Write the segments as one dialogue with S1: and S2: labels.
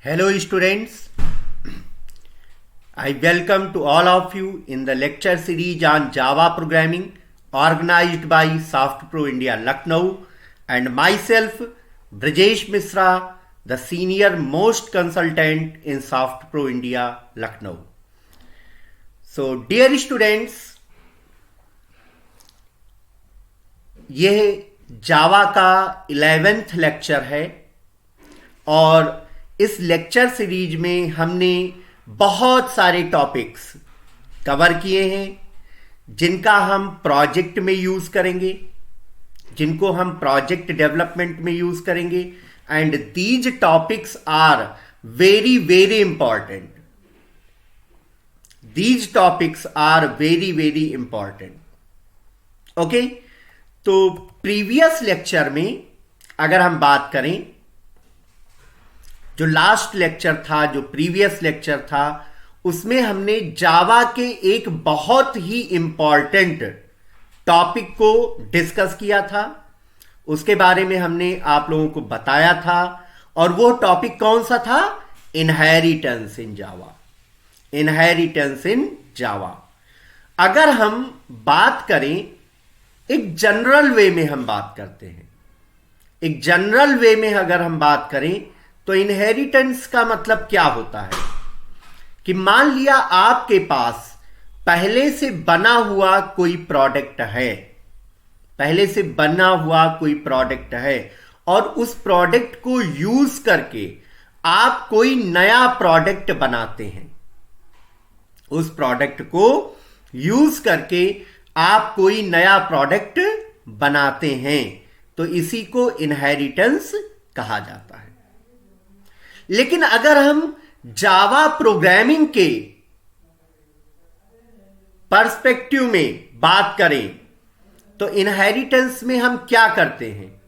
S1: Hello students, I welcome to all of you in the lecture series on Java programming organized by SoftPro India Lucknow and myself Brajesh Misra, the senior most consultant in SoftPro India Lucknow. So dear students, यह जावा का 11th lecture है और इस lecture series में हमने बहुत सारे topics cover किए हैं जिनका हम प्रोजेक्ट में यूज करेंगे, जिनको हम प्रोजेक्ट डेवलपमेंट में यूज करेंगे and these topics are very very important. These topics are very very important. Okay, तो प्रीवियस लेक्चर में अगर हम बात करें, जो लास्ट लेक्चर था, जो प्रीवियस लेक्चर था, उसमें हमने जावा के एक बहुत ही इंपॉर्टेंट टॉपिक को डिस्कस किया था. उसके बारे में हमने आप लोगों को बताया था और वो टॉपिक कौन सा था? Inheritance in Java. Inheritance in Java. अगर हम बात करें, एक जनरल वे में हम बात करते हैं. एक जनरल वे में अगर हम बात करें तो इनहेरिटेंस का मतलब क्या होता है कि मान लिया आपके पास पहले से बना हुआ कोई प्रोडक्ट है, पहले से बना हुआ कोई प्रोडक्ट है और उस प्रोडक्ट को यूज करके आप कोई नया प्रोडक्ट बनाते हैं. उस प्रोडक्ट को यूज करके आप कोई नया प्रोडक्ट बनाते हैं, तो इसी को इनहेरिटेंस कहा जाता है. लेकिन अगर हम जावा प्रोग्रामिंग के पर्सपेक्टिव में बात करें तो इनहेरिटेंस में हम क्या करते हैं?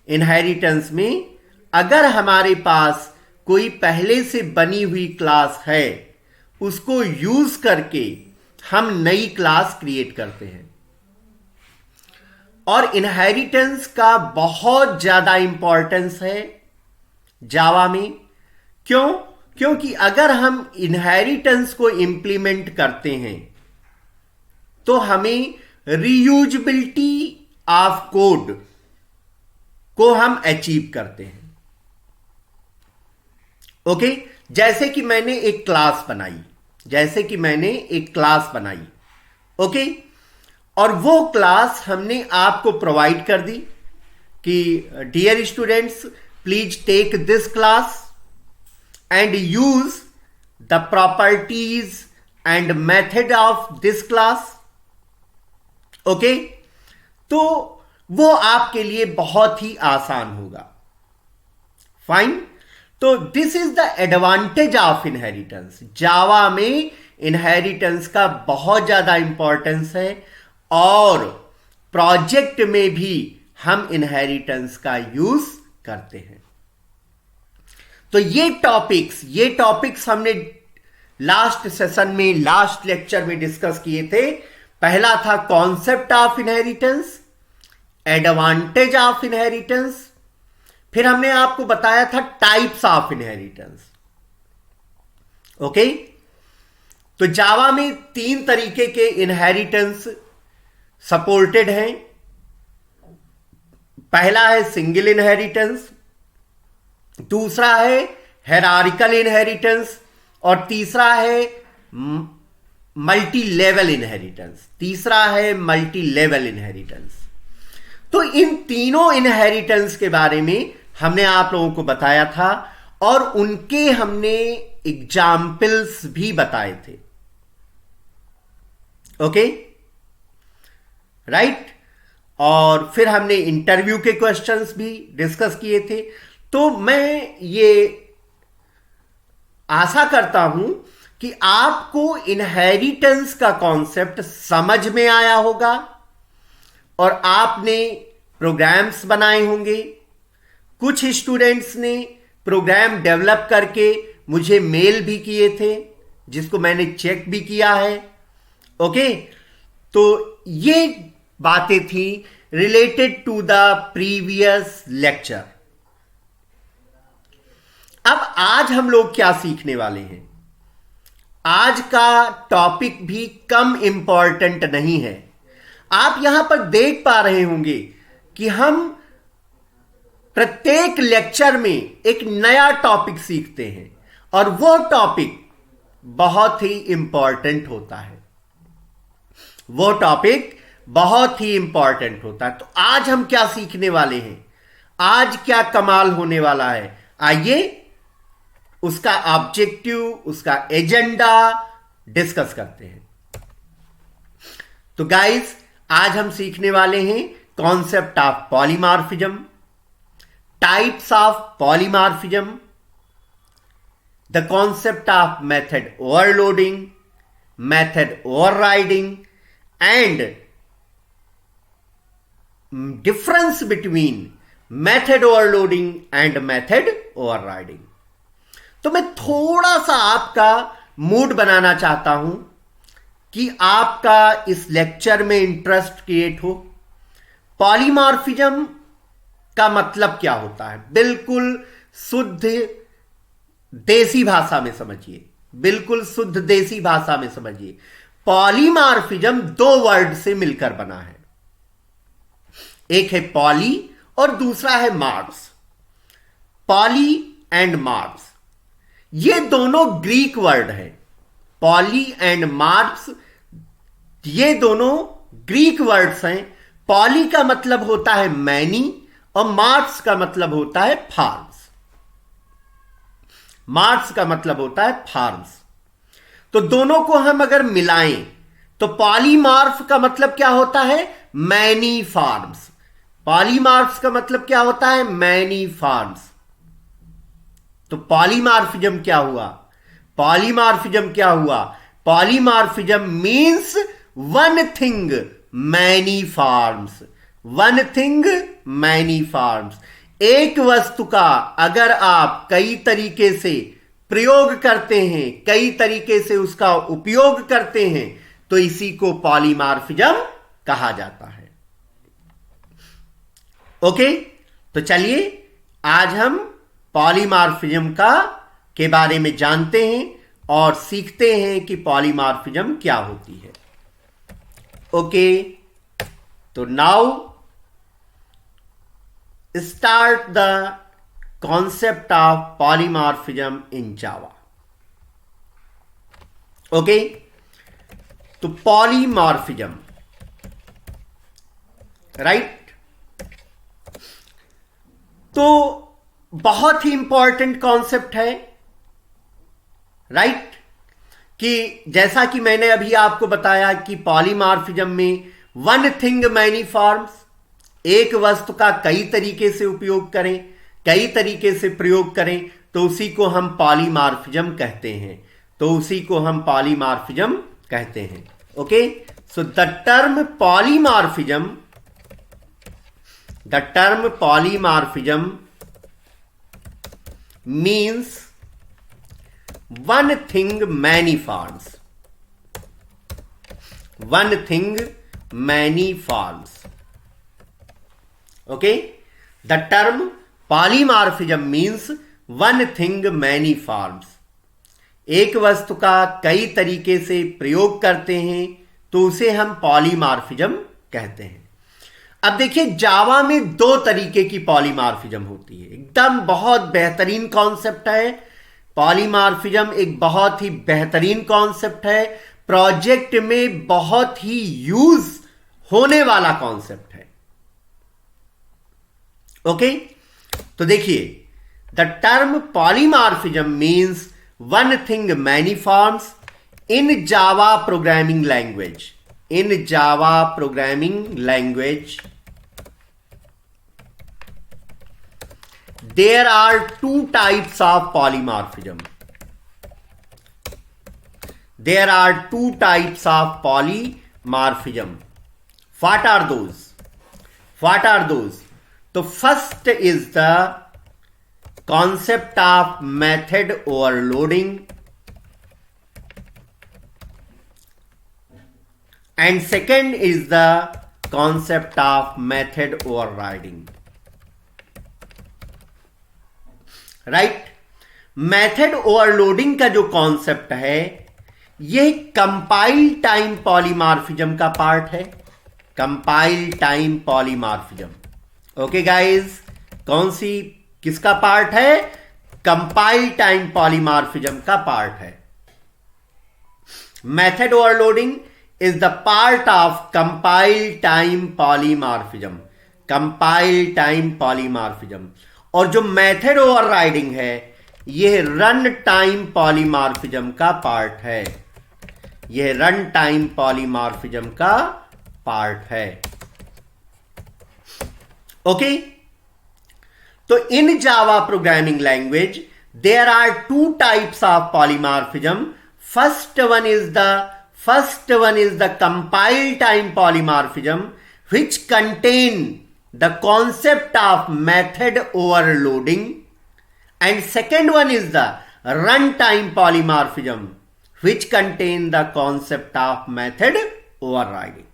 S1: इनहेरिटेंस में अगर हमारे पास कोई पहले से बनी हुई क्लास है, उसको यूज करके हम नई क्लास क्रिएट करते हैं. और इनहेरिटेंस का बहुत ज्यादा इंपॉर्टेंस है जावा में. क्यों? क्योंकि अगर हम इनहेरिटेंस को इंप्लीमेंट करते हैं तो हमें रीयूजेबिलिटी ऑफ कोड को हम अचीव करते हैं. ओके, जैसे कि मैंने एक क्लास बनाई, ओके, और वो क्लास हमने आपको प्रोवाइड कर दी कि dear students, please take this class and use the properties and method of this class. Okay, तो वो आपके लिए बहुत ही आसान होगा. फाइन. तो this is the advantage of inheritance. Java में इनहेरिटेंस का बहुत ज्यादा इंपॉर्टेंस है और प्रोजेक्ट में भी हम इनहेरिटेंस का यूज करते हैं. तो ये टॉपिक्स हमने लास्ट सेशन में, लास्ट लेक्चर में डिस्कस किए थे. पहला था concept of inheritance, advantage of inheritance, फिर हमने आपको बताया था टाइप्स ऑफ इनहेरिटेंस. ओके, तो जावा में 3 तरीके के इनहेरिटेंस सपोर्टेड हैं. पहला है सिंगल इनहेरिटेंस, दूसरा है हायरार्किकल इनहेरिटेंस और तीसरा है मल्टी लेवल इनहेरिटेंस. तो इन तीनों इनहेरिटेंस के बारे में हमने आप लोगों को बताया था और उनके हमने एग्जाम्पल्स भी बताए थे. Okay, right. और फिर हमने इंटरव्यू के क्वेश्चंस भी डिस्कस किए थे. तो मैं ये आशा करता हूं कि आपको इनहेरिटेंस का कॉन्सेप्ट समझ में आया होगा और आपने प्रोग्राम्स बनाए होंगे. कुछ स्टूडेंट्स ने प्रोग्राम डेवलप करके मुझे मेल भी किए थे, जिसको मैंने चेक भी किया है. ओके, तो ये बातें थी related to the previous lecture. अब आज हम लोग क्या सीखने वाले हैं? आज का टॉपिक भी कम इंपॉर्टेंट नहीं है। आप यहां पर देख पा रहे होंगे कि हम प्रत्येक लेक्चर में एक नया टॉपिक सीखते हैं और वो टॉपिक बहुत ही इंपॉर्टेंट होता है। वो टॉपिक बहुत ही इंपॉर्टेंट होता है। तो आज हम क्या सीखने वाले हैं? आज क्या कमाल होने वाला है? आइए उसका ऑब्जेक्टिव, उसका एजेंडा डिस्कस करते हैं। तो गाइस, आज हम सीखने वाले हैं concept of polymorphism, types of polymorphism, the concept of method overloading, method overriding and difference between method overloading and method overriding. तो मैं थोड़ा सा आपका मूड बनाना चाहता हूं कि आपका इस लेक्चर में इंटरेस्ट क्रिएट हो। पॉलीमॉर्फिज्म का मतलब क्या होता है, बिल्कुल शुद्ध देसी भाषा में समझिए, बिल्कुल शुद्ध देसी भाषा में समझिए। पॉलीमॉर्फिज्म दो वर्ड से मिलकर बना है, एक है पॉली और दूसरा है मार्स। पॉली एंड मार्स, ये दोनों ग्रीक वर्ड है। पॉली एंड मार्स, ये दोनों ग्रीक वर्ड्स हैं। पॉली का मतलब होता है मैनी और मार्स का मतलब होता है फार्म्स। मार्स का मतलब होता है फार्म्स। तो दोनों को हम अगर मिलाएं तो पॉलीमॉर्फ का मतलब क्या होता है? Many farms. पॉलीमॉर्फ्स का मतलब क्या होता है? Many farms. तो पॉलीमॉर्फिज्म क्या हुआ? पॉलीमॉर्फिज्म क्या हुआ? Polymorphism means one thing many farms. One thing many farms. एक वस्तु का अगर आप कई तरीके से प्रयोग करते हैं, कई तरीके से उसका उपयोग करते हैं, तो इसी को पॉलीमॉर्फिज्म कहा जाता है। ओके, तो चलिए आज हम पॉलीमॉर्फिज्म के बारे में जानते हैं और सीखते हैं कि पॉलीमॉर्फिज्म क्या होती है। ओके, तो now start the concept of polymorphism in Java. Okay, तो पॉलीमॉर्फिज्म, राइट, तो बहुत ही इंपॉर्टेंट कॉन्सेप्ट है, राइट, कि जैसा कि मैंने अभी आपको बताया कि पॉलीमॉर्फिज्म में वन थिंग मैनी फॉर्म्स, एक वस्तु का कई तरीके से उपयोग करें, कई तरीके से प्रयोग करें, तो उसी को हम पॉलीमॉर्फिज्म कहते हैं। तो उसी को हम पॉलीमॉर्फिज्म कहते हैं। Okay, so the term polymorphism, the term polymorphism means one thing many forms. One thing many forms. Okay, the term polymorphism means one thing many forms. एक वस्तु का कई तरीके से प्रयोग करते हैं तो उसे हम पॉलीमॉर्फिज्म कहते हैं। अब देखिए, जावा में दो तरीके की पॉलीमॉर्फिज्म होती है। एकदम बहुत बेहतरीन कॉन्सेप्ट है। पॉलीमॉर्फिज्म एक बहुत ही बेहतरीन कॉन्सेप्ट है, प्रोजेक्ट में बहुत ही यूज होने वाला कॉन्सेप्ट है। ओके, तो देखिए, the term polymorphism means one thing many forms in Java programming language. In Java programming language, there are two types of polymorphism. There are two types of polymorphism. What are those? What are those? So first is the concept of method overloading, and second is the concept of method overriding, right? Method overloading का जो concept है यह compile time polymorphism का part है। Compile time polymorphism. Okay guys, कौन सी किसका part है? Compile time polymorphism का पार्ट है। Method overloading is the part of compile time polymorphism. Compile time polymorphism. और जो मेथड ओवरराइडिंग है यह रन टाइम पॉलीमॉर्फिज्म का पार्ट है। यह रन टाइम पॉलीमॉर्फिज्म का पार्ट है। ओके, तो इन Java programming language there are two types of polymorphism. First one is the compile time polymorphism which contain the concept of method overloading, and second one is the runtime polymorphism which contain the concept of method overriding।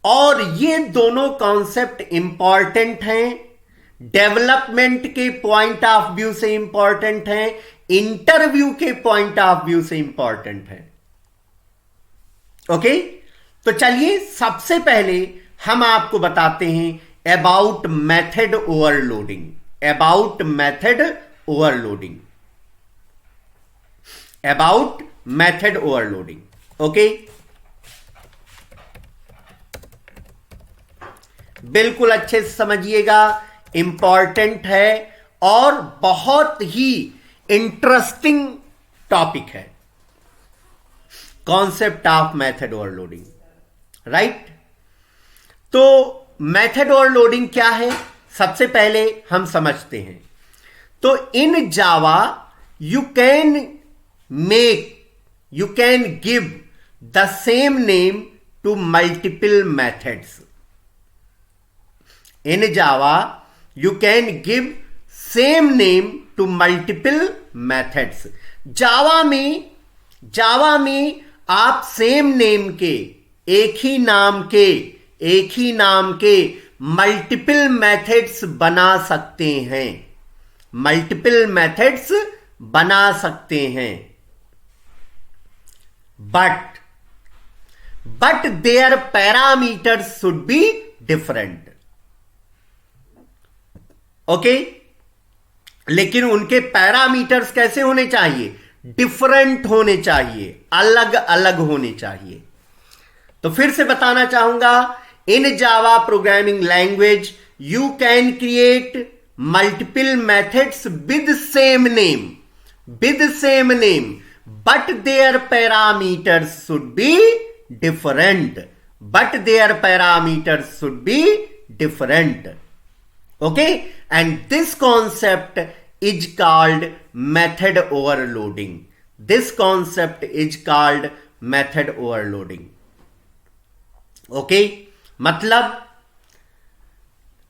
S1: और ये दोनों concept important हैं, development के point of view से important हैं, interview के point of view से important हैं। ओके, तो चलिए सबसे पहले हम आपको बताते हैं about method overloading. About method overloading. About method overloading. Okay, बिल्कुल अच्छे से समझिएगा, इंपॉर्टेंट है और बहुत ही इंटरेस्टिंग टॉपिक है concept of method overloading. Right, तो मेथड ओवरलोडिंग क्या है सबसे पहले हम समझते हैं। तो इन Java you can give the same name to multiple methods. In Java you can give same name to multiple methods. Java में आप सेम नेम के एक ही नाम के मल्टीपल मेथड्स बना सकते हैं। मल्टीपल मेथड्स बना सकते हैं, but their parameters should be different. Okay, लेकिन उनके पैरामीटर्स कैसे होने चाहिए? डिफरेंट होने चाहिए, अलग अलग होने चाहिए। तो फिर से बताना चाहूंगा, in Java programming language you can create multiple methods with same name but their parameters should be different. Okay, and this concept is called method overloading। This concept is called method overloading। Okay, मतलब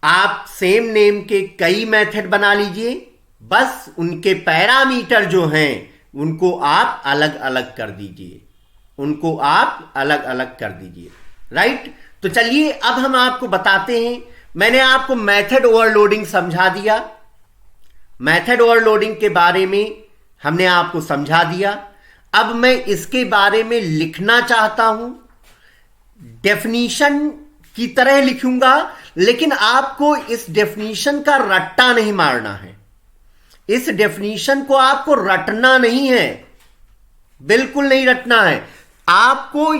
S1: आप same name के कई method बना लीजिए, बस उनके parameter जो हैं उनको आप अलग अलग कर दीजिए। राइट, तो चलिए अब हम आपको बताते हैं। मैंने आपको मेथड ओवरलोडिंग समझा दिया, मेथड ओवरलोडिंग के बारे में हमने आपको समझा दिया। अब मैं इसके बारे में लिखना चाहता हूं, डेफिनीशन की तरह लिखूंगा, लेकिन आपको इस डेफिनीशन का रट्टा नहीं मारना है। इस डेफिनीशन को आपको रटना नहीं है, बिल्कुल नहीं रटना है, आपको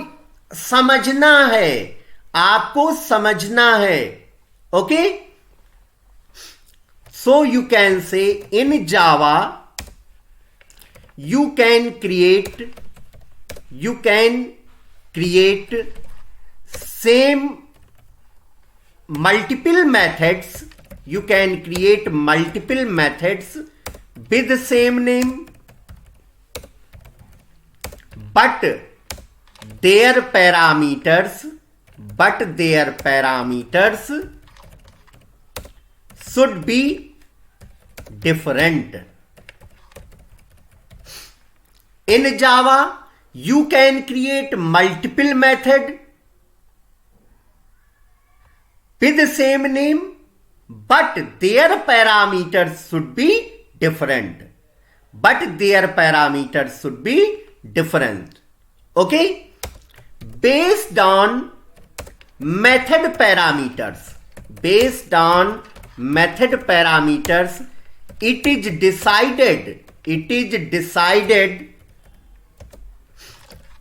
S1: समझना है। Okay, so you can say in Java you can create same multiple methods with the same name, but their parameters should be different। In Java you can create multiple method with the same name but their parameters should be different, but their parameters should be different. Okay, based on method parameters, it is decided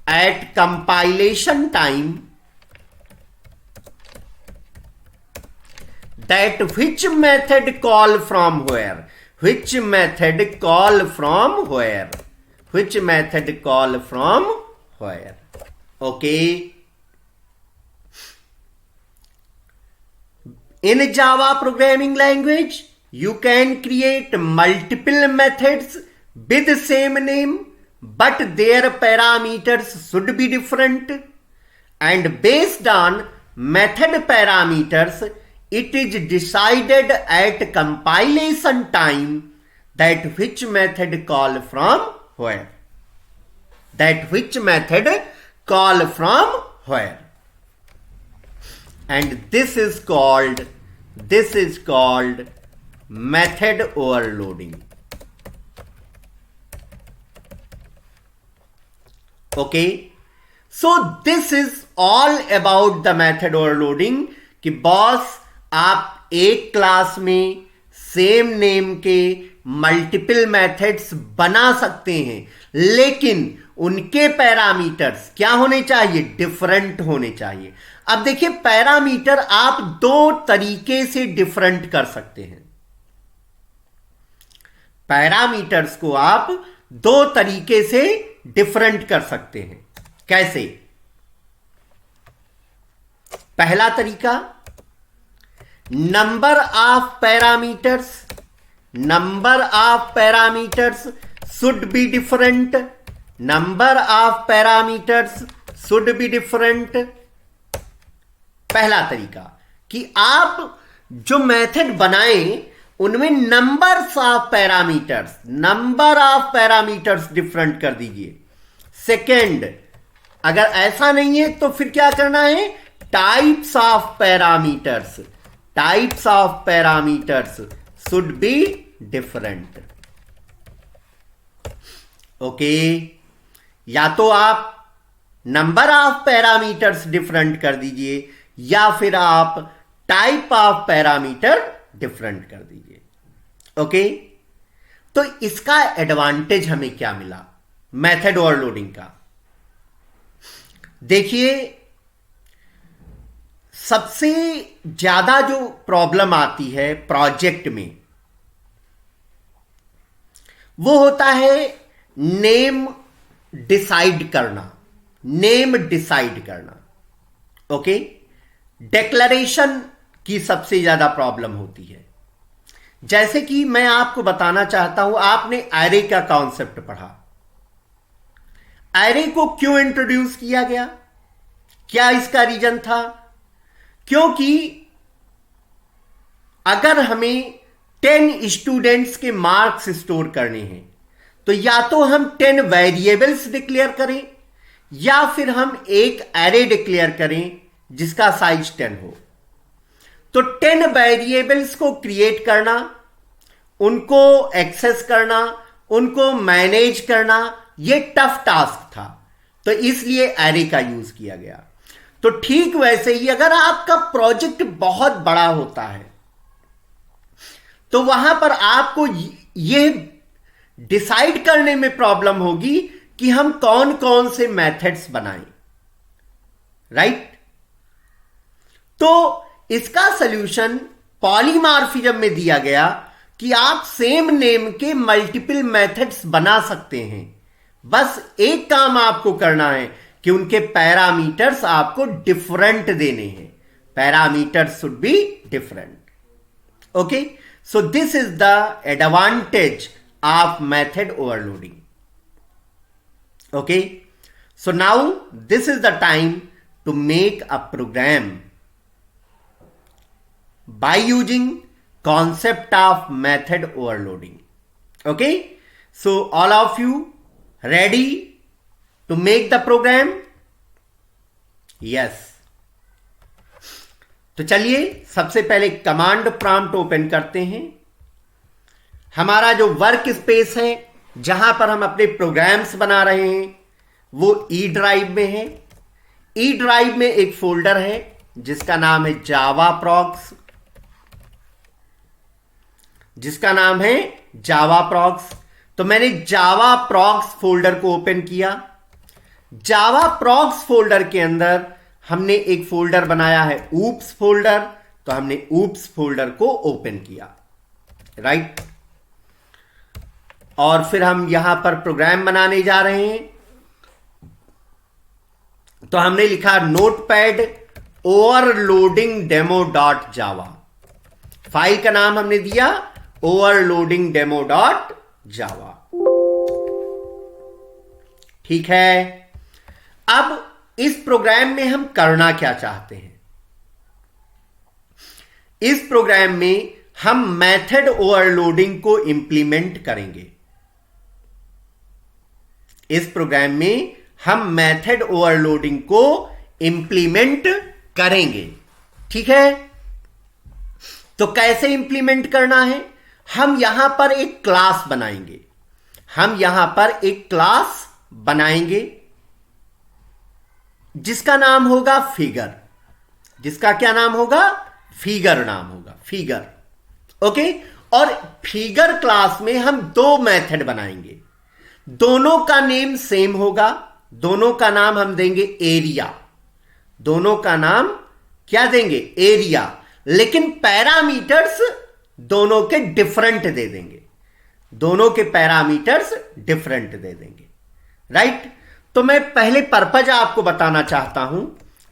S1: at compilation time that which method call from where, okay. In Java programming language, you can create multiple methods with the same name, but their parameters should be different. And based on method parameters, it is decided at compilation time that which method call from where. And this is called method overloading. Okay, so this is all about the method overloading कि boss आप एक class में same name के multiple methods बना सकते हैं, लेकिन उनके पैरामीटर्स क्या होने चाहिए, डिफरेंट होने चाहिए. अब देखिए, पैरामीटर आप दो तरीके से डिफरेंट कर सकते हैं. पैरामीटर्स को आप दो तरीके से डिफरेंट कर सकते हैं. कैसे? पहला तरीका, number of parameters should be different. पहला तरीका कि आप जो मेथड बनाएं उनमें नंबर ऑफ पैरामीटर्स डिफरेंट कर दीजिए. सेकेंड, अगर ऐसा नहीं है तो फिर क्या करना है, types of parameters should be different. Okay, या तो आप नंबर ऑफ पैरामीटर्स डिफरेंट कर दीजिए या फिर आप टाइप ऑफ पैरामीटर डिफरेंट कर दीजिए. ओके, तो इसका एडवांटेज हमें क्या मिला मेथड ओवरलोडिंग का? देखिए, सबसे ज्यादा जो प्रॉब्लम आती है प्रोजेक्ट में वो होता है नेम डिसाइड करना. ओके, डिक्लेरेशन की सबसे ज्यादा प्रॉब्लम होती है. जैसे कि मैं आपको बताना चाहता हूं, आपने एरे का कॉन्सेप्ट पढ़ा. एरे को क्यों इंट्रोड्यूस किया गया, क्या इसका रीजन था? क्योंकि अगर हमें 10 स्टूडेंट्स के मार्क्स स्टोर करने हैं तो या तो हम 10 वेरिएबल्स डिक्लेयर करें या फिर हम एक एरे डिक्लेयर करें जिसका साइज 10 हो. तो 10 वेरिएबल्स को क्रिएट करना, उनको एक्सेस करना, उनको मैनेज करना, यह टफ टास्क था. तो इसलिए एरे का यूज किया गया. तो ठीक वैसे ही अगर आपका प्रोजेक्ट बहुत बड़ा होता है तो वहां पर आपको यह डिसाइड करने में प्रॉब्लम होगी कि हम कौन कौन से मेथड्स बनाएं. राइट? तो इसका सॉल्यूशन पॉलीमॉर्फिज्म में दिया गया कि आप सेम नेम के मल्टीपल मेथड्स बना सकते हैं. बस एक काम आपको करना है कि उनके पैरामीटर्स आपको डिफरेंट देने हैं. Parameters should be different. Okay, so this is the advantage of method overloading. Okay, so now this is the time to make a program by using concept of method overloading. Okay, so all of you ready to make the program? Yes. तो चलिए सबसे पहले command prompt open करते हैं हमारा जो work space है जहां पर हम अपने प्रोग्राम्स बना रहे हैं वो ई ड्राइव में है। ई ड्राइव में एक फोल्डर है जिसका नाम है जावा प्रॉक्स, जिसका नाम है जावा प्रॉक्स। तो मैंने जावा प्रॉक्स फोल्डर को ओपन किया। जावा प्रॉक्स फोल्डर के अंदर हमने एक फोल्डर बनाया है ऊप्स फोल्डर, तो हमने ऊप्स फोल्डर को ओपन किया, राइट। और फिर हम यहां पर प्रोग्राम बनाने जा रहे हैं, तो हमने लिखा नोटपैड ओवरलोडिंग डेमो डॉट जावा। फाइल का नाम हमने दिया ओवरलोडिंग डेमो डॉट जावा, ठीक है। अब इस प्रोग्राम में हम करना क्या चाहते हैं? इस प्रोग्राम में हम मेथड ओवरलोडिंग को इंप्लीमेंट करेंगे। इस प्रोग्राम में हम मेथड ओवरलोडिंग को इंप्लीमेंट करेंगे, ठीक है। तो कैसे इंप्लीमेंट करना है? हम यहां पर एक क्लास बनाएंगे। हम यहां पर एक क्लास बनाएंगे जिसका नाम होगा फिगर। जिसका क्या नाम होगा? फिगर नाम होगा, फिगर, ओके। और फिगर क्लास में हम दो मेथड बनाएंगे, दोनों का नेम सेम होगा। दोनों का नाम हम देंगे एरिया। दोनों का नाम क्या देंगे? एरिया। लेकिन पैरामीटर्स दोनों के डिफरेंट दे देंगे। दोनों के पैरामीटर्स डिफरेंट दे देंगे, राइट। तो मैं पहले पर्पज आपको बताना चाहता हूं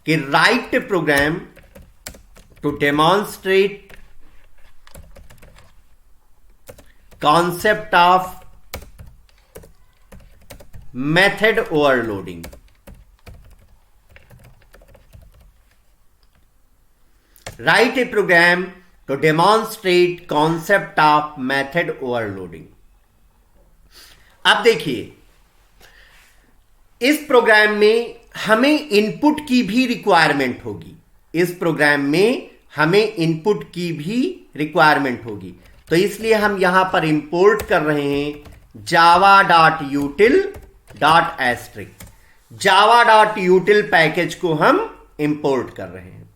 S1: कि write program to demonstrate concept of method overloading. Write a program to demonstrate concept of method overloading. अब देखिए, इस प्रोग्राम में हमें इनपुट की भी रिक्वायरमेंट होगी। इस प्रोग्राम में हमें इनपुट की भी रिक्वायरमेंट होगी, तो इसलिए हम यहां पर इंपोर्ट कर रहे हैं java.util.asterisk। java.util पैकेज को हम इंपोर्ट कर रहे हैं,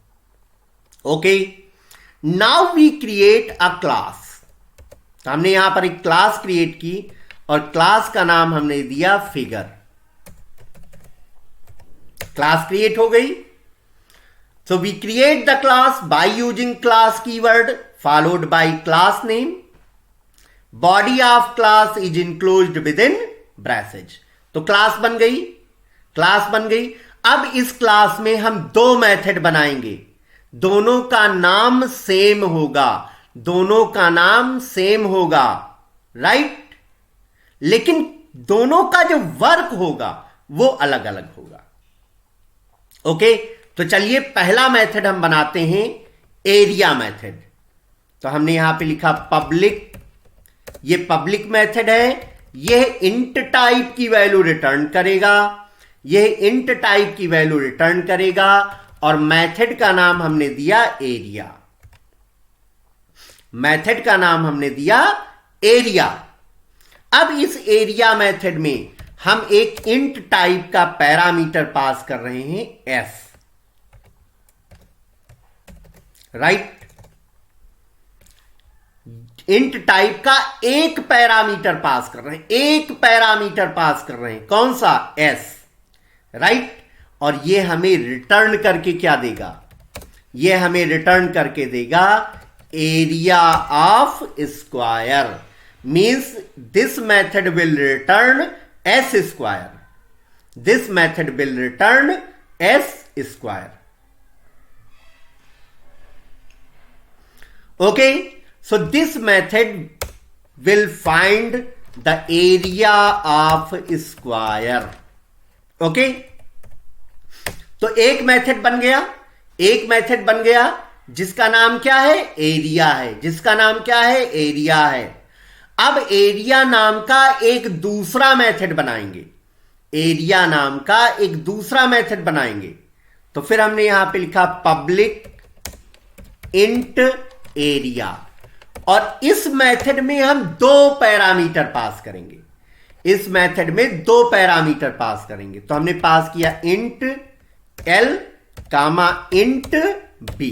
S1: okay. Now we create a class. तो हमने यहां पर एक क्लास क्रिएट की और क्लास का नाम हमने दिया फिगर। क्लास क्रिएट हो गई। So we create the class by using class keyword followed by class name. Body of class is enclosed within braces. तो क्लास बन गई, क्लास बन गई। अब इस क्लास में हम दो मेथड बनाएंगे, दोनों का नाम सेम होगा। दोनों का नाम सेम होगा, राइट। लेकिन दोनों का जो वर्क होगा वो अलग अलग होगा, ओके। तो चलिए पहला मेथड हम बनाते हैं एरिया मेथड। तो हमने यहां पे लिखा पब्लिक। ये पब्लिक मेथड है, यह इंट टाइप की वैल्यू रिटर्न करेगा। यह इंट टाइप की वैल्यू रिटर्न करेगा और मेथड का नाम हमने दिया एरिया। मेथड का नाम हमने दिया एरिया। अब इस एरिया मेथड में हम एक इंट टाइप का पैरामीटर पास कर रहे हैं एस, राइट। इंट टाइप का एक पैरामीटर पास कर रहे हैं, एक पैरामीटर पास कर रहे हैं, कौन सा? S, right. और ये हमें रिटर्न करके क्या देगा? ये हमें रिटर्न करके देगा area of square. Means this method will return S square. This method will return S square, okay. So this method will find the area of square, okay. तो एक मेथड बन गया, एक मेथड बन गया जिसका नाम क्या है? एरिया है। जिसका नाम क्या है? एरिया है। अब एरिया नाम का एक दूसरा मेथड बनाएंगे। एरिया नाम का एक दूसरा मेथड बनाएंगे। तो फिर हमने यहां पे लिखा पब्लिक इंट एरिया और इस मेथड में हम दो पैरामीटर पास करेंगे। इस मेथड में दो पैरामीटर पास करेंगे। तो हमने पास किया इंट एल कामा इंट बी।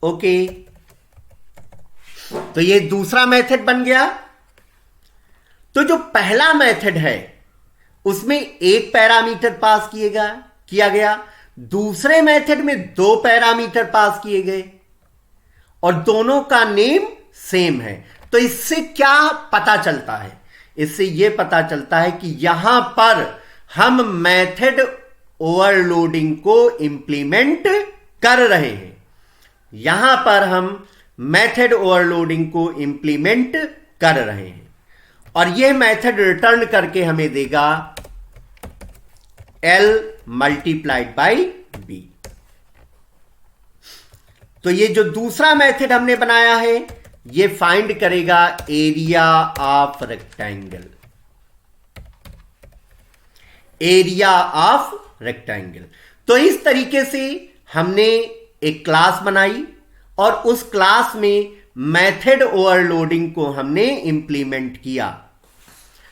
S1: ओके, तो ये दूसरा मेथड बन गया। तो जो पहला मेथड है उसमें एक पैरामीटर पास किया गया, दूसरे मेथड में दो पैरामीटर पास किए गए और दोनों का नेम सेम है। तो इससे क्या पता चलता है? इससे यह पता चलता है कि यहां पर हम मेथड ओवरलोडिंग को इंप्लीमेंट कर रहे हैं। यहां पर हम मेथड ओवरलोडिंग को इंप्लीमेंट कर रहे हैं और यह मेथड रिटर्न करके हमें देगा L मल्टीप्लाइड बाई B। तो ये जो दूसरा मेथड हमने बनाया है ये फाइंड करेगा area of rectangle. Area of rectangle. तो इस तरीके से हमने एक क्लास बनाई और उस क्लास में मेथड ओवरलोडिंग को हमने इंप्लीमेंट किया।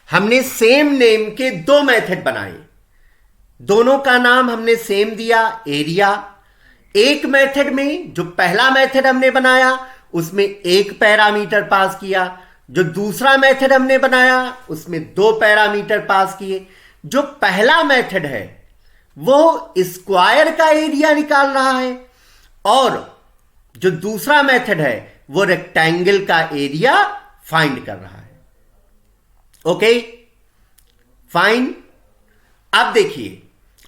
S1: हमने सेम नेम के दो मेथड बनाए, दोनों का नाम हमने सेम दिया एरिया। एक मेथड में जो पहला मेथड हमने बनाया उसमें एक पैरामीटर पास किया, जो दूसरा मेथड हमने बनाया उसमें दो पैरामीटर पास किए। जो पहला मेथड है वो स्क्वायर का एरिया निकाल रहा है और जो दूसरा मेथड है वो रेक्टेंगल का एरिया फाइंड कर रहा है। Okay, fine. अब देखिए,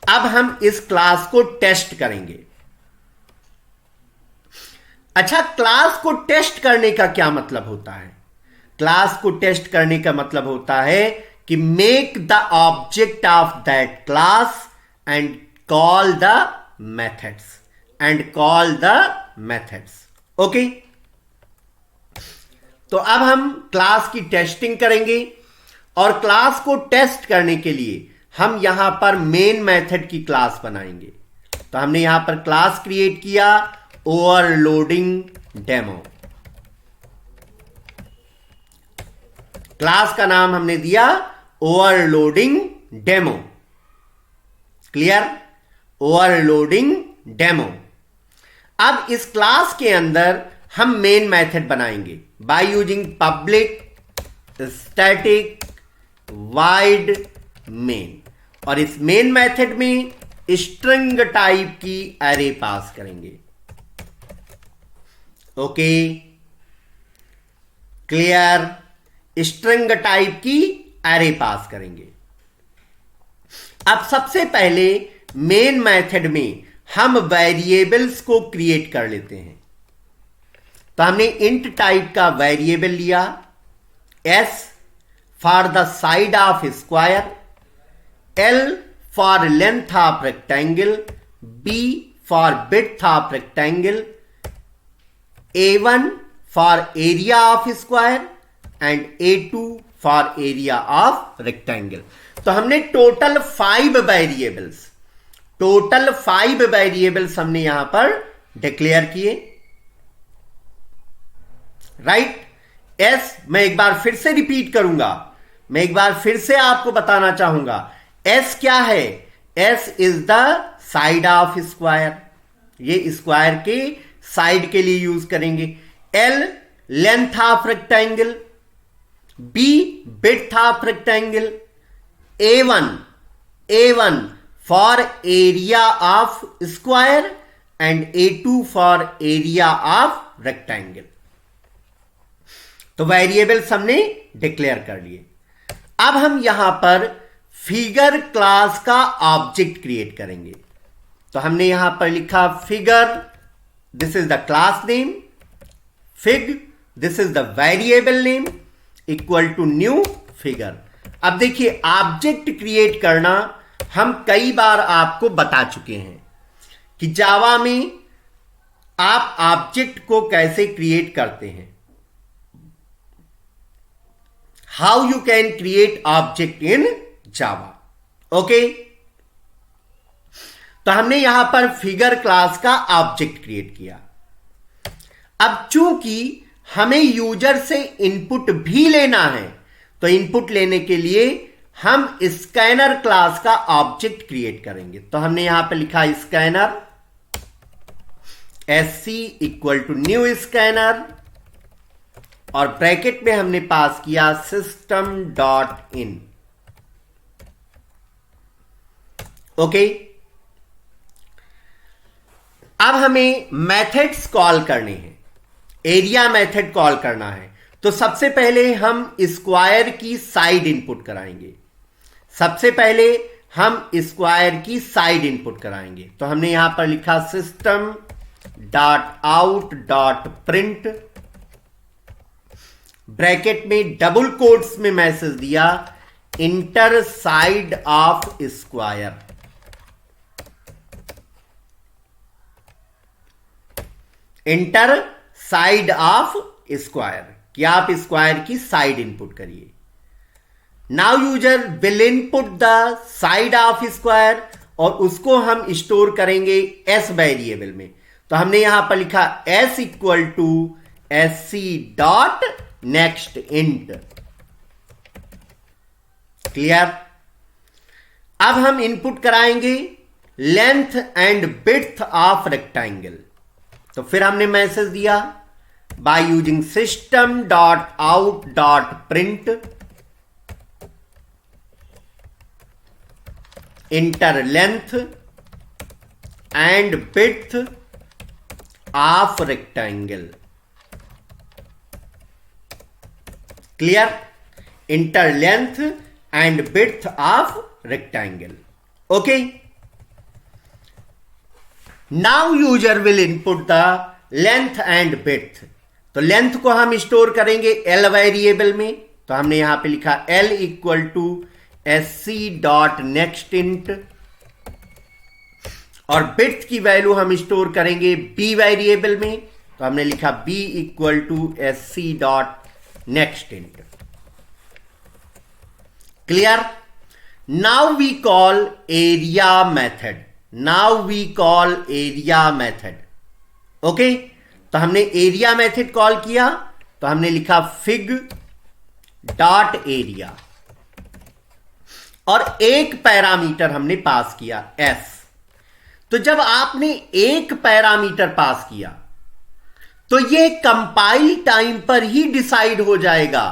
S1: अब हम इस क्लास को टेस्ट करेंगे। अच्छा, क्लास को टेस्ट करने का क्या मतलब होता है? क्लास को टेस्ट करने का मतलब होता है कि make the object of that class and call the methods. Okay, तो अब हम क्लास की टेस्टिंग करेंगे और क्लास को टेस्ट करने के लिए हम यहां पर मेन मेथड की क्लास बनाएंगे। तो हमने यहां पर क्लास क्रिएट किया ओवरलोडिंग डेमो। क्लास का नाम हमने दिया overloading demo. Clear? Overloading demo. अब इस क्लास के अंदर हम मेन मेथड बनाएंगे by using public static wide main, और इस मेन मेथड में स्ट्रिंग टाइप की एरे पास करेंगे। Okay, clear? स्ट्रिंग टाइप की एरे पास करेंगे। अब सबसे पहले मेन मेथड में हम वेरिएबल्स को क्रिएट कर लेते हैं। तो हमने इंट टाइप का वेरिएबल लिया, S for the side of square, L for length of rectangle, B for width of rectangle, A1 for area of square and A2 for area of rectangle। तो हमने total 5 variables हमने यहां पर declare किए। Right? S मैं एक बार फिर से रिपीट करूंगा, मैं एक बार फिर से आपको बताना चाहूंगा। एस क्या है? S is the side of square, ये स्क्वायर के साइड के लिए यूज करेंगे। L length of rectangle, B width of rectangle, A1 for area of square and A2 for area of rectangle. तो वेरिएबल्स हमने डिक्लेयर कर लिए। अब हम यहां पर फिगर क्लास का ऑब्जेक्ट क्रिएट करेंगे। तो हमने यहां पर लिखा figure, this is the class name, fig this is the variable name, equal to new figure. अब देखिए, ऑब्जेक्ट क्रिएट करना हम कई बार आपको बता चुके हैं कि जावा में आप ऑब्जेक्ट को कैसे क्रिएट करते हैं। How you can create object in Java. Okay, तो हमने यहां पर फिगर क्लास का ऑब्जेक्ट क्रिएट किया। अब चूंकि हमें यूजर से इनपुट भी लेना है, तो इनपुट लेने के लिए हम स्कैनर क्लास का ऑब्जेक्ट क्रिएट करेंगे। तो हमने यहां पे लिखा scanner, SC equal to new scanner, और ब्रैकेट में हमने पास किया सिस्टम डॉट इन। ओके, अब हमें मेथड्स कॉल करने हैं, एरिया मेथड कॉल करना है। तो सबसे पहले हम स्क्वायर की साइड इनपुट कराएंगे। सबसे पहले हम स्क्वायर की साइड इनपुट कराएंगे। तो हमने यहां पर लिखा system dot out dot print, bracket में डबल कोट्स में मैसेज दिया inter side of square. Inter side of square, कि आप स्क्वायर की साइड इनपुट करिए। Now user will input the side of square, और उसको हम स्टोर करेंगे एस वेरिएबल में। तो हमने यहां पर लिखा S equal to SC dot next int. Clear? अब हम इनपुट कराएंगे length and width of rectangle. तो फिर हमने मैसेज दिया by using system dot out dot print enter length and width of rectangle. Clear? Enter length and width of rectangle. Okay, now user will input the length and width. तो length को हम store करेंगे L variable में। तो हमने यहां पे लिखा L equal to SC dot next int, और विड्थ की वैल्यू हम स्टोर करेंगे B वेरिएबल में। तो हमने लिखा B equal to SC dot next int. Clear? Now we call area method. Now we call area method. Okay, तो हमने एरिया मेथड कॉल किया। तो हमने लिखा फिग डॉट एरिया, और एक पैरामीटर हमने पास किया S। तो जब आपने एक पैरामीटर पास किया तो यह कंपाइल टाइम पर ही डिसाइड हो जाएगा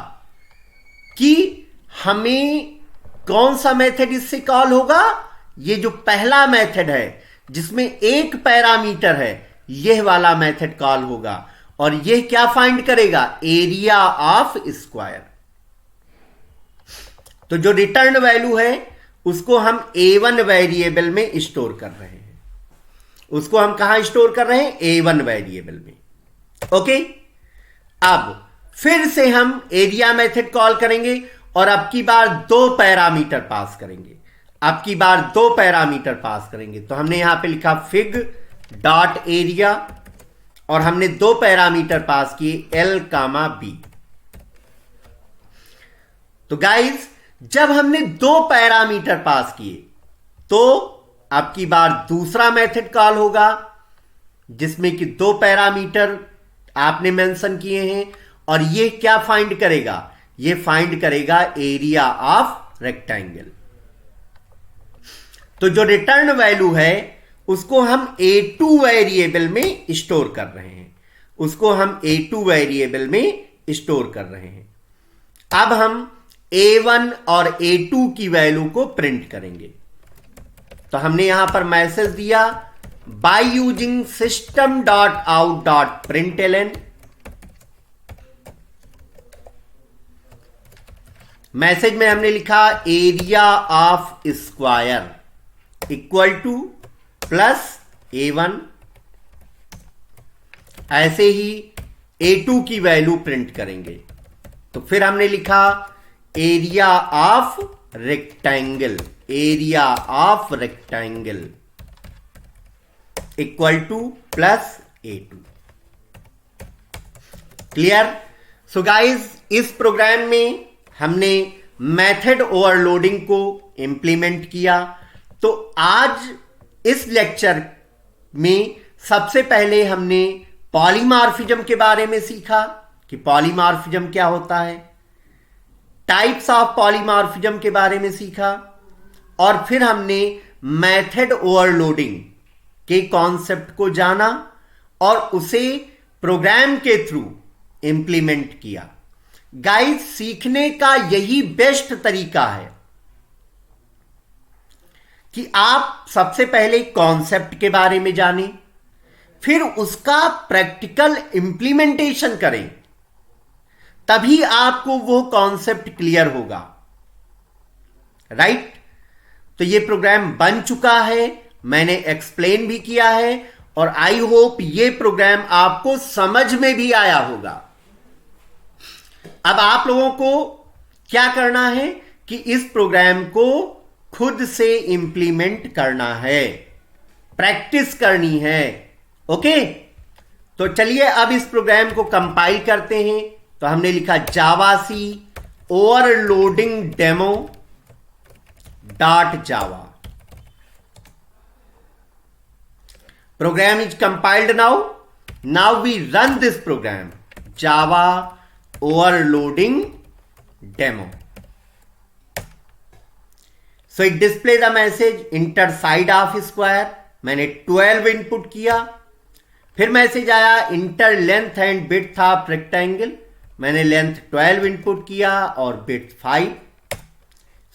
S1: कि हमें कौन सा मेथड इससे कॉल होगा। ये जो पहला मेथड है जिसमें एक पैरामीटर है, यह वाला मेथड कॉल होगा, और यह क्या फाइंड करेगा? Area of square. तो जो रिटर्न वैल्यू है उसको हम A1 वेरिएबल में स्टोर कर रहे हैं। उसको हम कहां स्टोर कर रहे हैं? A1 वेरिएबल में। ओके, अब फिर से हम एरिया मेथड कॉल करेंगे, और अब की बार दो पैरामीटर पास करेंगे। अब की बार दो पैरामीटर पास करेंगे। तो हमने यहां पे लिखा फिग डॉट एरिया, और हमने दो पैरामीटर पास किए L कामा B। तो गाइज, जब हमने दो पैरामीटर पास किए तो अब की बार दूसरा मेथड कॉल होगा जिसमें कि दो पैरामीटर आपने मेंशन किए हैं, और ये क्या फाइंड करेगा? ये फाइंड करेगा एरिया ऑफ रेक्टेंगल। तो जो रिटर्न वैल्यू है उसको हम A2 वेरिएबल में स्टोर कर रहे हैं। उसको हम A2 वेरिएबल में स्टोर कर रहे हैं। अब हम A1 और A2 की वैल्यू को प्रिंट करेंगे। तो हमने यहां पर मैसेज दिया by using system dot out dot println. Message में हमने लिखा area of square equal two plus A1। ऐसे ही A2 की वैल्यू प्रिंट करेंगे। तो फिर हमने लिखा area of rectangle, area of rectangle equal two plus A2। Clear? So guys, इस प्रोग्राम में हमने मेथड ओवरलोडिंग को इंप्लीमेंट किया। तो आज इस लेक्चर में सबसे पहले हमने पॉलीमॉर्फिज्म के बारे में सीखा कि पॉलीमॉर्फिज्म क्या होता है, टाइप्स ऑफ पॉलीमॉर्फिज्म के बारे में सीखा, और फिर हमने मेथड ओवरलोडिंग के कॉन्सेप्ट को जाना और उसे प्रोग्राम के थ्रू इंप्लीमेंट किया। गाइस, सीखने का यही बेस्ट तरीका है कि आप सबसे पहले कॉन्सेप्ट के बारे में जानें, फिर उसका प्रैक्टिकल इंप्लीमेंटेशन करें, तभी आपको वो कॉन्सेप्ट क्लियर होगा। राइट? तो ये प्रोग्राम बन चुका है, मैंने एक्सप्लेन भी किया है, और आई होप ये प्रोग्राम आपको समझ में भी आया होगा। अब आप लोगों को क्या करना है कि इस प्रोग्राम को खुद से इंप्लीमेंट करना है, प्रैक्टिस करनी है। ओके, तो चलिए अब इस प्रोग्राम को कंपाइल करते हैं। तो हमने लिखा javac overloading demo dot Java. Program is compiled now. Now we run this program Java overloading demo. So it display the message enter side of square. मैंने 12 इनपुट किया। फिर मैसेज आया enter length and width of rectangle. मैंने length 12 input किया और width 5।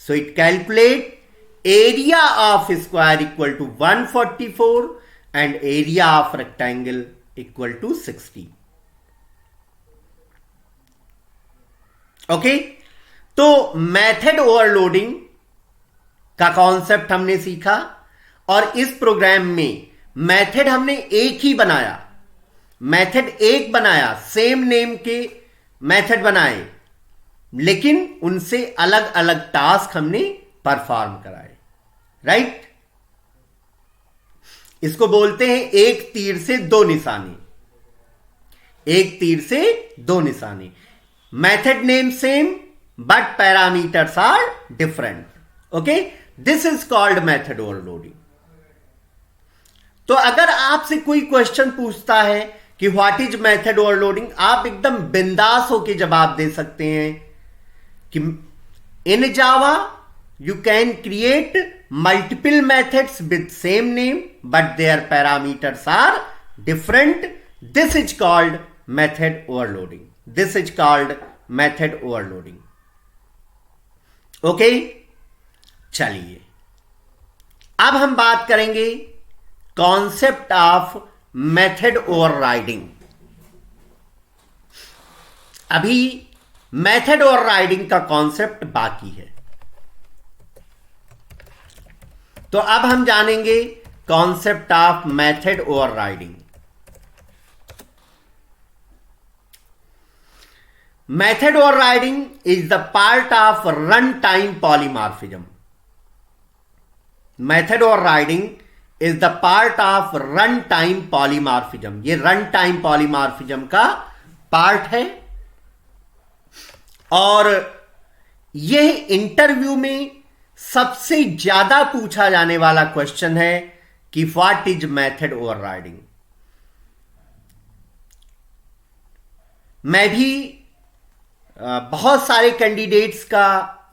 S1: So it calculate area of square equal to 144 and area of rectangle equal to 60। Okay, तो method overloading का concept हमने सीखा, और इस प्रोग्राम में मेथड हमने एक ही बनाया, मेथड एक बनाया, सेम नेम के मेथड बनाए, लेकिन उनसे अलग अलग टास्क हमने परफॉर्म कराए। राइट? इसको बोलते हैं एक तीर से दो निशाने। एक तीर से दो निशाने। Method name same but parameters are different. Okay, this is called method overloading. तो अगर आपसे कोई क्वेश्चन पूछता है कि व्हाट इज मेथड ओवरलोडिंग, आप एकदम बिंदास होकर जवाब दे सकते हैं कि in Java you can create multiple methods with same name but their parameters are different. This is called method overloading. This is called method overloading. Okay, चलिए अब हम बात करेंगे कॉन्सेप्ट ऑफ मेथड ओवरराइडिंग। अभी मेथड ओवरराइडिंग का concept बाकी है, तो अब हम जानेंगे concept of method overriding. Method overriding is the part of run time polymorphism. Method overriding is the part of run time polymorphism. ये रन टाइम पॉलीमॉर्फिज्म का पार्ट है, और यह इंटरव्यू में सबसे ज्यादा पूछा जाने वाला क्वेश्चन है कि व्हाट इज मेथड ओवरराइडिंग। मैं भी बहुत सारे कैंडिडेट्स का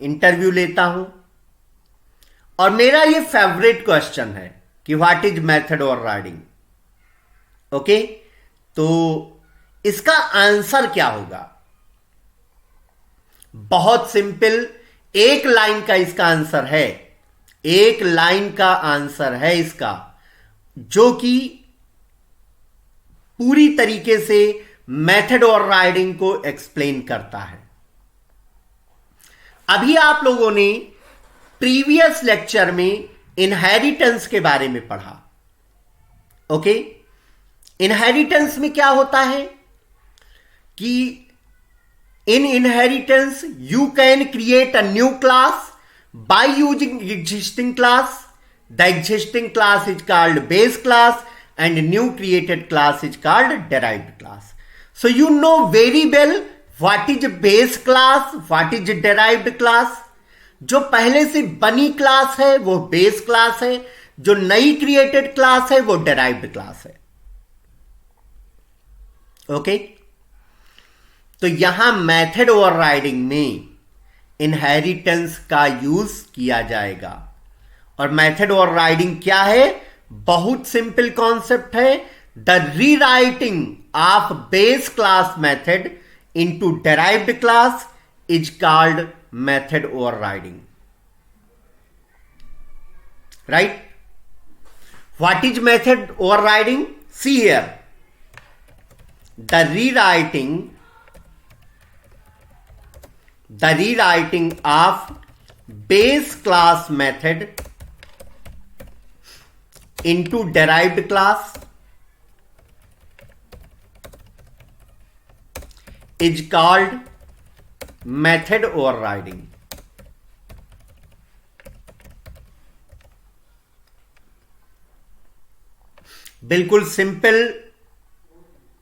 S1: इंटरव्यू लेता हूं, और मेरा ये फेवरेट क्वेश्चन है कि what is method overriding. Okay, तो इसका आंसर क्या होगा? बहुत सिंपल, एक लाइन का इसका आंसर है। एक लाइन का आंसर है इसका, जो कि पूरी तरीके से मेथड ओवरराइडिंग को एक्सप्लेन करता है। अभी आप लोगों ने प्रीवियस लेक्चर में इनहेरिटेंस के बारे में पढ़ा। ओके, इनहेरिटेंस में क्या होता है कि इन inheritance you can create a new class by using existing class. The existing class is called base class and new created class is called derived class. So you know very well what is base class, what is derived class. जो पहले से बनी class है वो base class है, जो नई created class है वो डेराइव्ड क्लास है। ओके, तो यहां मेथड ओवरराइडिंग में इनहेरिटेंस का यूज किया जाएगा। और मेथड ओवरराइडिंग क्या है? बहुत सिंपल कॉन्सेप्ट है। The rewriting of base class method into derived class is called method overriding. Right? What is method overriding? See here, the rewriting of base class method into derived class is called method overriding. बिल्कुल simple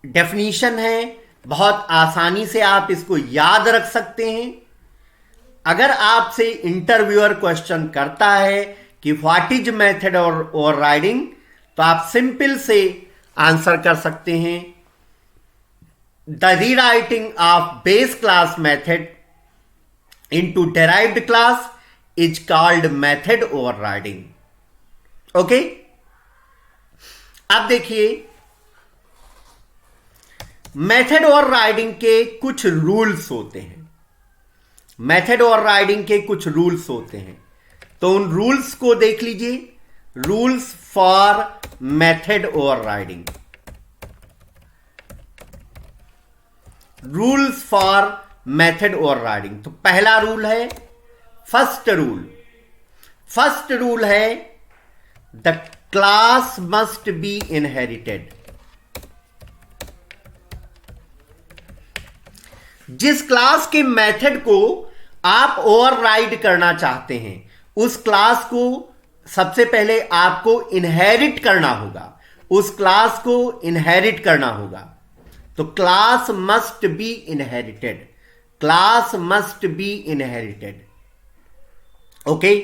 S1: definition है, बहुत आसानी से आप इसको याद रख सकते हैं। अगर आपसे इंटरव्यूअर क्वेश्चन करता है कि व्हाट इज मेथड ओवरराइडिंग, तो आप सिंपल से आंसर कर सकते हैं, the rewriting of base class method into derived class is called method overriding. Okay, अब देखिए मेथड ओवरराइडिंग के कुछ रूल्स होते हैं। मेथड ओवरराइडिंग के कुछ रूल्स होते हैं, तो उन रूल्स को देख लीजिए। Rules for method overriding. Rules for method overriding. तो पहला रूल है, फर्स्ट रूल है the class must be inherited. जिस क्लास के मेथड को आप ओवरराइड करना चाहते हैं, उस क्लास को सबसे पहले आपको इनहेरिट करना होगा, उस क्लास को इनहेरिट करना होगा। तो class must be inherited, class must be inherited. Okay,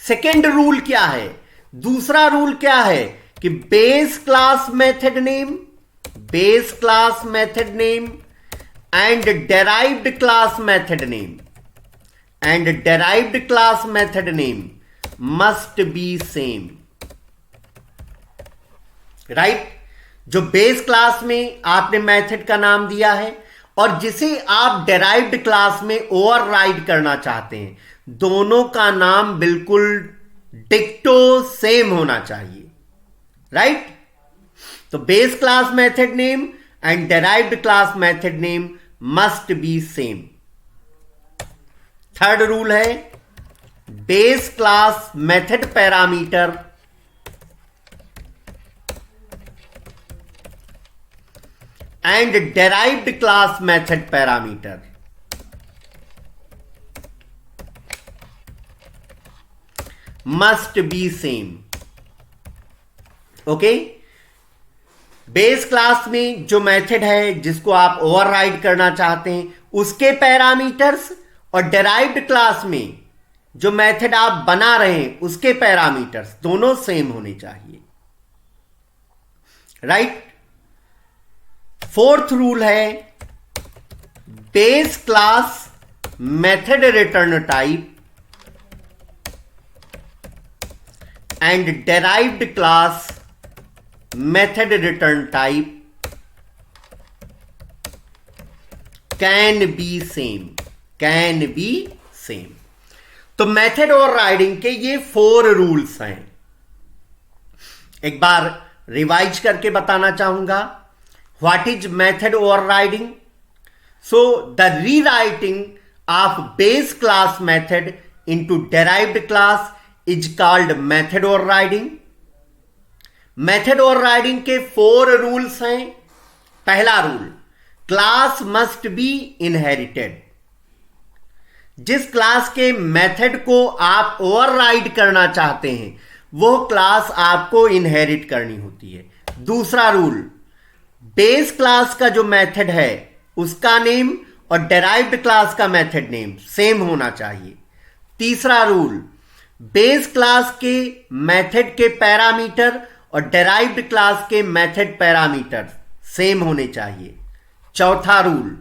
S1: second rule क्या है? दूसरा रूल क्या है कि base class method name and derived class method name must be same. Right? जो बेस क्लास में आपने मेथड का नाम दिया है और जिसे आप डेराइव्ड क्लास में ओवरराइड करना चाहते हैं, दोनों का नाम बिल्कुल डिक्टो सेम होना चाहिए। राइट? तो base class method name and derived class method name must be same. Third rule है, base class method parameter and derived class method parameter must be same. Okay, base class में जो method है जिसको आप override करना चाहते हैं, उसके पैरामीटर्स, और डेराइव्ड क्लास में जो मेथड आप बना रहे हैं उसके पैरामीटर्स दोनों सेम होने चाहिए। राइट? फोर्थ रूल है, base class method return type and derived class method return type can be same. तो मेथड ओवरराइडिंग के ये 4 रूल्स हैं। एक बार रिवाइज करके बताना चाहूंगा, what is method overriding? So the rewriting of base class method into derived class is called method overriding. Method overriding के 4 rules हैं। पहला rule, class must be inherited. जिस क्लास के मेथड को आप ओवरराइड करना चाहते हैं, वो क्लास आपको इनहेरिट करनी होती है। दूसरा रूल, बेस क्लास का जो मेथड है उसका नेम और डेराइव्ड क्लास का मेथड नेम सेम होना चाहिए। तीसरा रूल, बेस क्लास के मेथड के पैरामीटर और डेराइव्ड क्लास के मेथड पैरामीटर सेम होने चाहिए। चौथा रूल,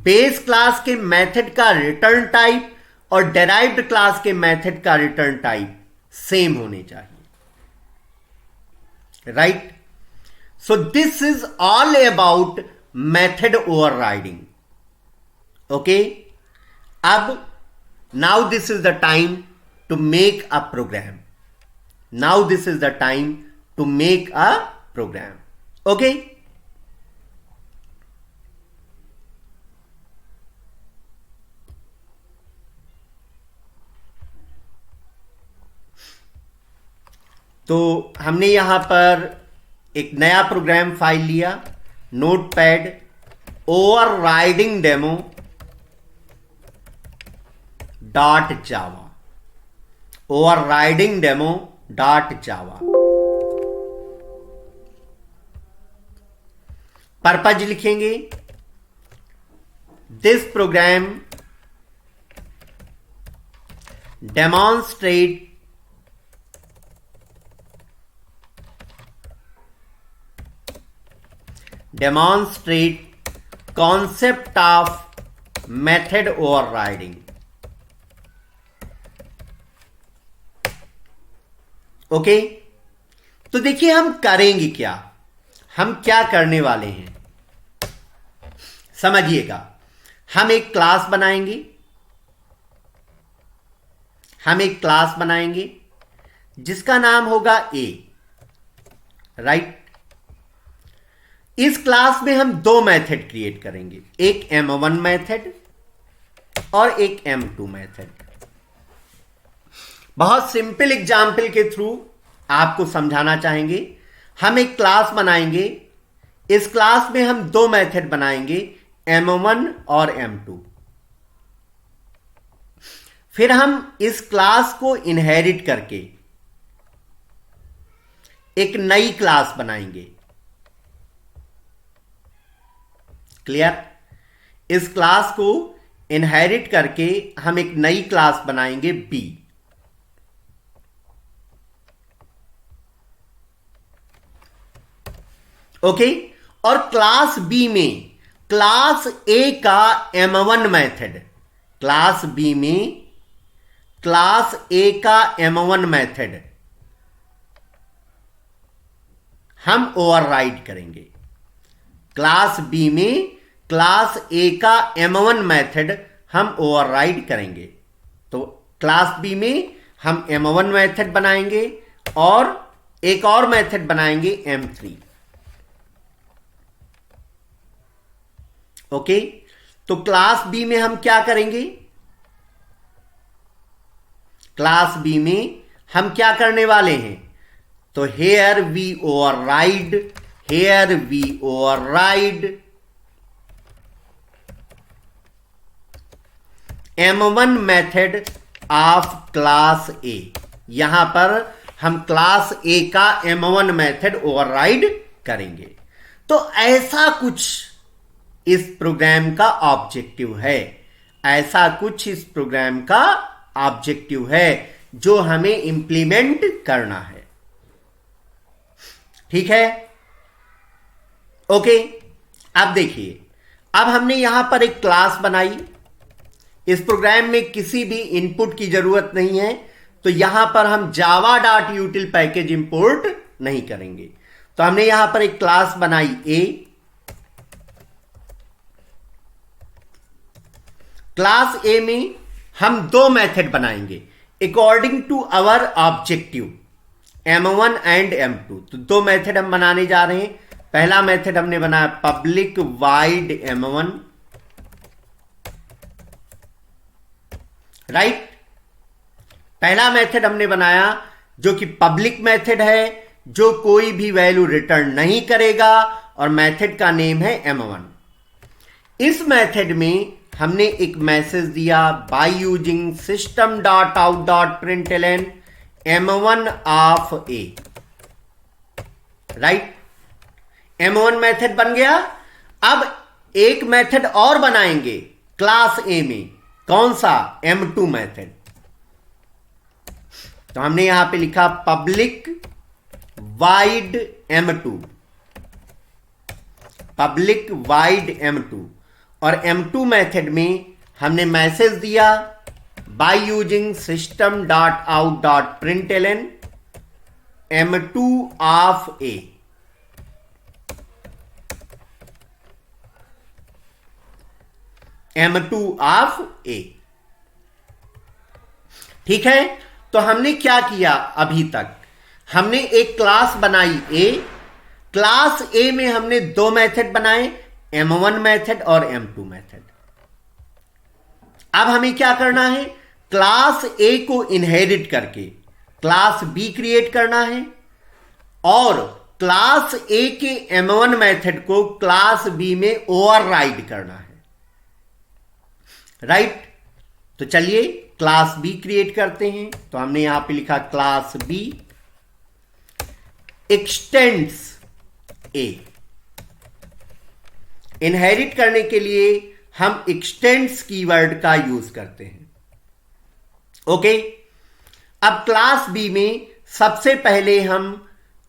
S1: बेस क्लास के मेथड का रिटर्न टाइप और डेराइव्ड क्लास के मेथड का रिटर्न टाइप सेम होने चाहिए। Right? So this is all about method overriding. Okay, अब now this is the time to make a program. Now this is the time to make a program. Okay, तो हमने यहां पर एक नया program file लिया, notepad overriding demo dot Java. Overriding demo dot Java. Purpose लिखेंगे, this program demonstrate concept of method overriding। ओके, तो देखिए हम करेंगे क्या, हम क्या करने वाले हैं, समझिएगा। हम एक क्लास बनाएंगे, जिसका नाम होगा ए। राइट? इस क्लास में हम दो मेथड क्रिएट करेंगे, एक M1 मेथड और एक M2 मेथड। बहुत सिंपल एग्जाम्पल के थ्रू आपको समझाना चाहेंगे। हम एक क्लास बनाएंगे, इस क्लास में हम दो मेथड बनाएंगे, M1 और M2। फिर हम इस क्लास को इनहेरिट करके एक नई क्लास बनाएंगे। क्लियर? इस क्लास को इनहेरिट करके हम एक नई क्लास बनाएंगे बी। ओके, और क्लास बी में क्लास ए का M1 मेथड, क्लास बी में क्लास ए का M1 मेथड हम ओवरराइड करेंगे। क्लास बी में क्लास ए का M1 मेथड हम ओवरराइड करेंगे। तो क्लास बी में हम M1 मेथड बनाएंगे और एक और मेथड बनाएंगे M3। ओके, तो क्लास बी में हम क्या करेंगे, क्लास बी में हम क्या करने वाले हैं, तो here we override M1 method of class ए। यहां पर हम क्लास ए का M1 मेथड ओवरराइड करेंगे। तो ऐसा कुछ इस प्रोग्राम का ऑब्जेक्टिव है, ऐसा कुछ इस प्रोग्राम का ऑब्जेक्टिव है जो हमें इंप्लीमेंट करना है। ठीक है? ओके, अब देखिए, अब हमने यहां पर एक क्लास बनाई। इस प्रोग्राम में किसी भी इनपुट की जरूरत नहीं है, तो यहां पर हम java.util पैकेज इंपोर्ट नहीं करेंगे। तो हमने यहां पर एक क्लास बनाई ए। क्लास ए में हम दो मेथड बनाएंगे according to our objective, M1 and M2। तो दो मेथड हम बनाने जा रहे हैं। पहला मेथड हमने बनाया पब्लिक वाइड M1। राइट? पहला मेथड हमने बनाया जो कि पब्लिक मेथड है, जो कोई भी वैल्यू रिटर्न नहीं करेगा, और मेथड का नेम है M1। इस मेथड में हमने एक मैसेज दिया, by using system.out.println M1 of A. Right? M1 method बन गया। अब एक मेथड और बनाएंगे क्लास ए में, कौन सा, M2 मेथड। तो हमने यहां पे लिखा public wide M2, public wide M2, और M2 मेथड में हमने मैसेज दिया by using system dot out dot println M2 of A। M2 of A, ठीक है। तो हमने क्या किया, अभी तक हमने एक क्लास बनाई A, क्लास A में हमने दो मेथड बनाए, M1 मेथड और M2 मेथड। अब हमें क्या करना है, क्लास A को इनहेरिट करके क्लास B क्रिएट करना है और क्लास A के M1 मेथड को क्लास B में ओवरराइड करना है, राइट। तो चलिए क्लास B क्रिएट करते हैं। तो हमने यहां पे लिखा class B x tends A। Inherit करने के लिए हम एक्सटेंड्स कीवर्ड का यूज करते हैं, ओके। अब क्लास B में सबसे पहले हम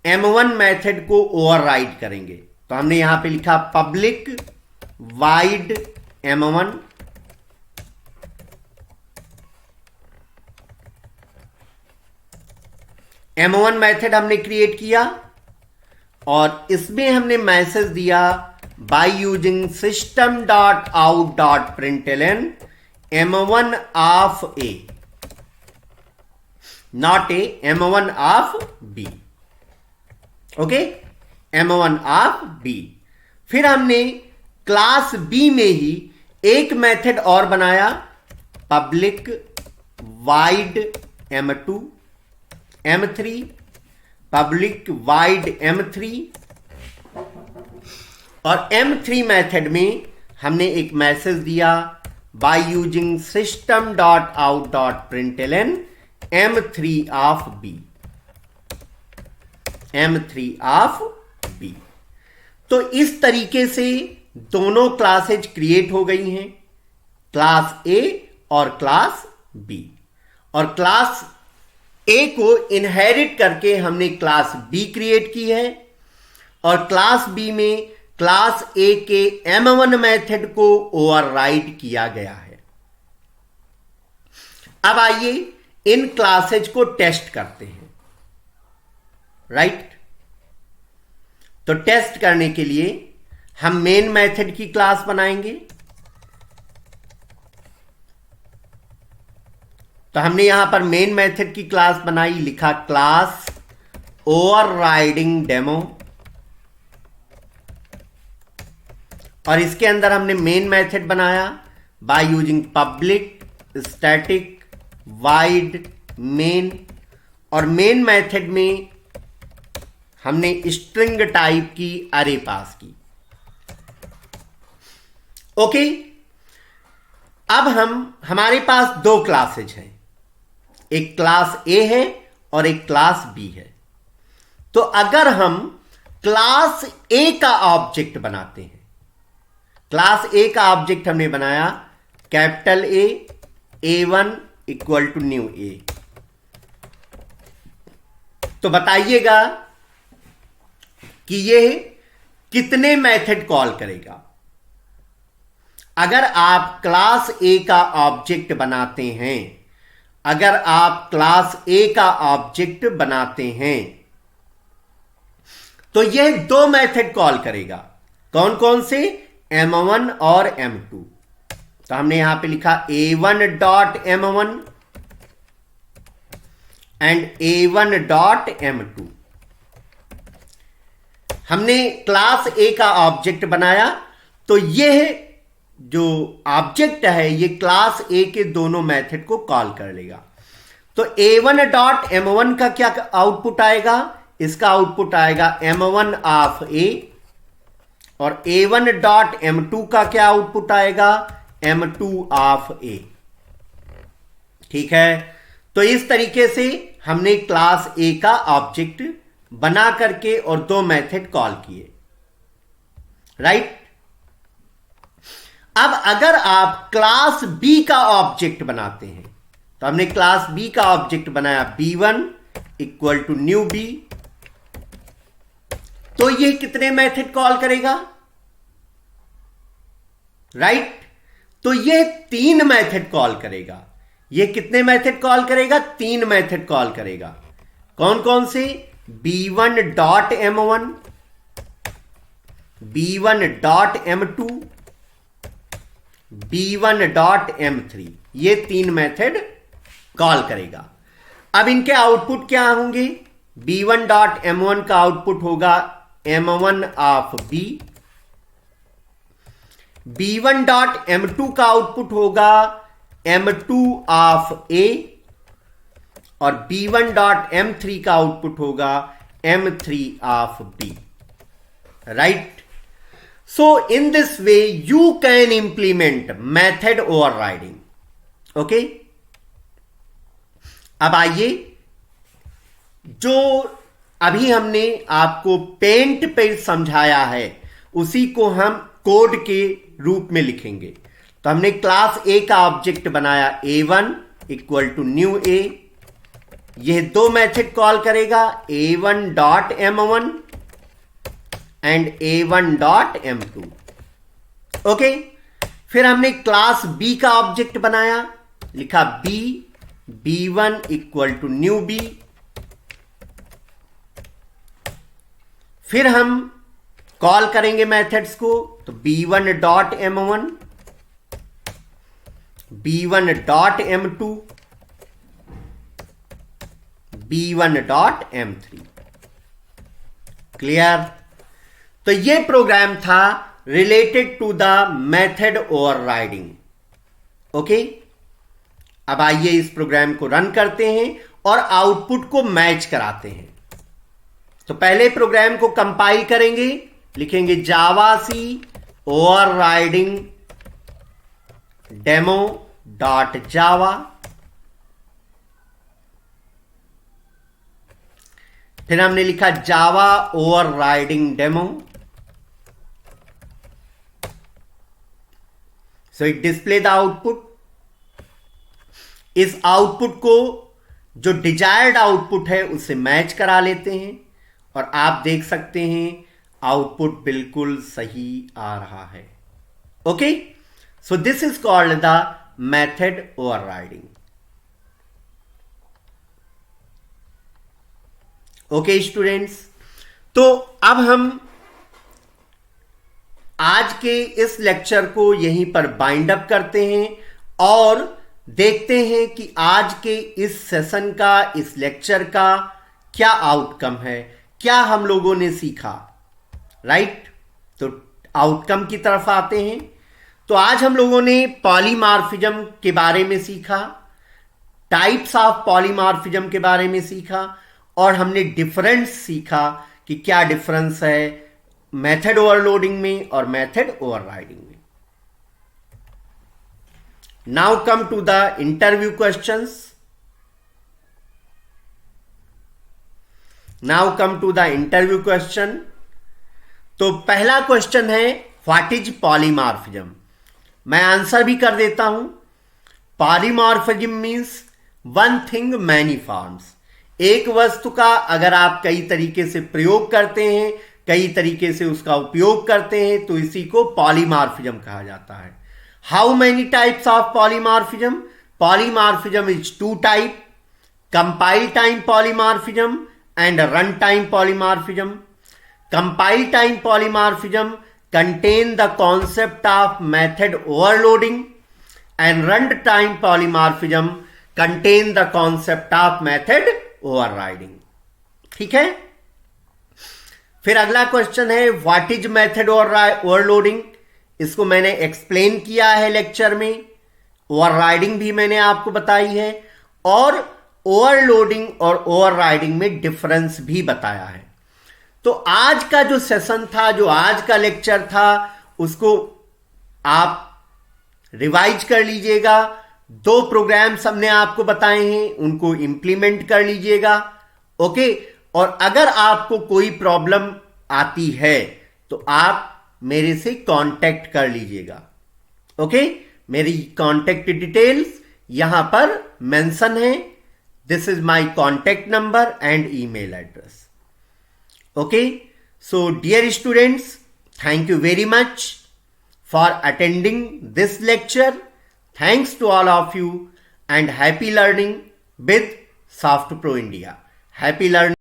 S1: M1 मेथड को ओवरराइड करेंगे। तो हमने यहां पे लिखा public wide M1, M1 method हमने क्रिएट किया और इसमें हमने मैसेज दिया by using system dot out dot println M1 of A, not A, M1 of B, okay, M1 of B। फिर हमने क्लास B में ही एक मेथड और बनाया, public wide M2 M3, public wide M3, और M3 मेथड में हमने एक मैसेज दिया by using system dot out dot println M3 of B, M3 of B। तो इस तरीके से दोनों क्लासेज क्रिएट हो गई हैं, क्लास A और क्लास B। और क्लास A को इनहेरिट करके हमने क्लास B क्रिएट की है और क्लास B में क्लास A के M1 मेथड को ओवरराइड किया गया है। अब आइए इन क्लासेज को टेस्ट करते हैं, राइट। तो टेस्ट करने के लिए हम मेन मेथड की क्लास बनाएंगे। तो हमने यहां पर मेन मेथड की क्लास बनाई, लिखा क्लास ओवरराइडिंग डेमो, और इसके अंदर हमने मेन मेथड बनाया by using public static wide main, और मेन मेथड में हमने स्ट्रिंग टाइप की अरे पास की, ओके। अब हमारे पास दो क्लासेज हैं, एक क्लास A है और एक क्लास B है। तो अगर हम क्लास A का ऑब्जेक्ट बनाते हैं, क्लास A का ऑब्जेक्ट हमने बनाया capital A, A1 equal to new A। तो बताइएगा कि यह कितने मेथड कॉल करेगा। अगर आप क्लास A का ऑब्जेक्ट बनाते हैं, अगर आप क्लास A का ऑब्जेक्ट बनाते हैं तो यह दो मेथड कॉल करेगा। कौन कौन से, M1 और M2। तो हमने यहां पे लिखा A1 dot M1 and A1 dot M2। हमने क्लास A का ऑब्जेक्ट बनाया, तो यह जो ऑब्जेक्ट है ये क्लास A के दोनों मेथड को कॉल कर लेगा। तो A1 डॉट M1 का क्या आउटपुट आएगा, इसका आउटपुट आएगा M1 ऑफ A, और A1 डॉट M2 का क्या आउटपुट आएगा, M2 ऑफ A, ठीक है। तो इस तरीके से हमने क्लास A का ऑब्जेक्ट बना करके और दो मेथड कॉल किए, राइट। अब अगर आप क्लास B का ऑब्जेक्ट बनाते हैं, तो हमने क्लास B का ऑब्जेक्ट बनाया B1 equal to new B, ये कितने मेथड कॉल करेगा? राइट? तो ये 3 मेथड कॉल करेगा। ये कितने मेथड कॉल करेगा? 3 मेथड कॉल करेगा। कौन कौन से? b1.m1, b1.m2, b1.m3, ये 3 मेथड कॉल करेगा। अब इनके आउटपुट क्या होंगे? b1.m1 का आउटपुट होगा m1 ऑफ b, b1.m2 का आउटपुट होगा m2 ऑफ a, और b1.m3 का आउटपुट होगा m3 of b. Right? So in this way you can implement method overriding. Okay, अब आइए, जो अभी हमने आपको पेंट पे समझाया है उसी को हम कोड के रूप में लिखेंगे. तो हमने क्लास A का ऑब्जेक्ट बनाया a1 equal to new a. यह 2 मेथड कॉल करेगा, a1.m1 एंड a1.m2. ओके, फिर हमने क्लास B का ऑब्जेक्ट बनाया, लिखा b1 equal to new b. फिर हम कॉल करेंगे मेथड्स को, तो b1.m1, b1.m2, b1.m3. क्लियर? तो ये प्रोग्राम था related to the method overriding. Okay, अब आइए इस प्रोग्राम को रन करते हैं और आउटपुट को मैच कराते हैं. तो पहले प्रोग्राम को कंपाइल करेंगे, लिखेंगे javac overriding demo dot Java. फिर हमने लिखा Java overriding demo. So it display the output. इस आउटपुट को जो डिजायर्ड आउटपुट है उससे मैच करा लेते हैं और आप देख सकते हैं आउटपुट बिल्कुल सही आ रहा है. Okay, so this is called the method overriding. Okay students, तो अब हम आज के इस लेक्चर को यहीं पर बाइंड अप करते हैं और देखते हैं कि आज के इस सेशन का, इस लेक्चर का क्या आउटकम है, क्या हम लोगों ने सीखा. राइट? तो आउटकम की तरफ आते हैं. तो आज हम लोगों ने पॉलीमॉर्फिज्म के बारे में सीखा, टाइप्स ऑफ पॉलीमॉर्फिज्म के बारे में सीखा, और हमने डिफरेंस सीखा कि क्या डिफरेंस है मेथड ओवरलोडिंग में और मेथड ओवरराइडिंग में. Now come to the interview questions. Now come to the interview question. तो पहला क्वेश्चन है व्हाट इज पॉलीमॉर्फिज्म. मैं आंसर भी कर देता हूं. Polymorphism means one thing many forms. एक वस्तु का अगर आप कई तरीके से प्रयोग करते हैं, कई तरीके से उसका उपयोग करते हैं, तो इसी को पॉलीमॉर्फिज्म कहा जाता है. How many types of polymorphism? Polymorphism is 2 type, compile time polymorphism and run time polymorphism. Compile time polymorphism contain the concept of method overloading and runtime polymorphism contain the concept of method overriding. ठीक है? फिर अगला question है what is method overloading. इसको मैंने explain किया है lecture में, ओवरराइडिंग भी मैंने आपको बताई है, और ओवरलोडिंग और ओवरराइडिंग में डिफरेंस भी बताया है. तो आज का जो सेशन था, जो आज का लेक्चर था, उसको आप रिवाइज कर लीजिएगा. 2 प्रोग्राम्स हमने आपको बताए हैं, उनको इंप्लीमेंट कर लीजिएगा. ओके, और अगर आपको कोई प्रॉब्लम आती है तो आप मेरे से कांटेक्ट कर लीजिएगा. ओके, मेरी कांटेक्ट डिटेल्स यहां पर मेंशन है. This is my contact number and email address. Okay, So, dear students, thank you very much for attending this lecture. Thanks to all of you and happy learning with Soft Pro India. Happy learning.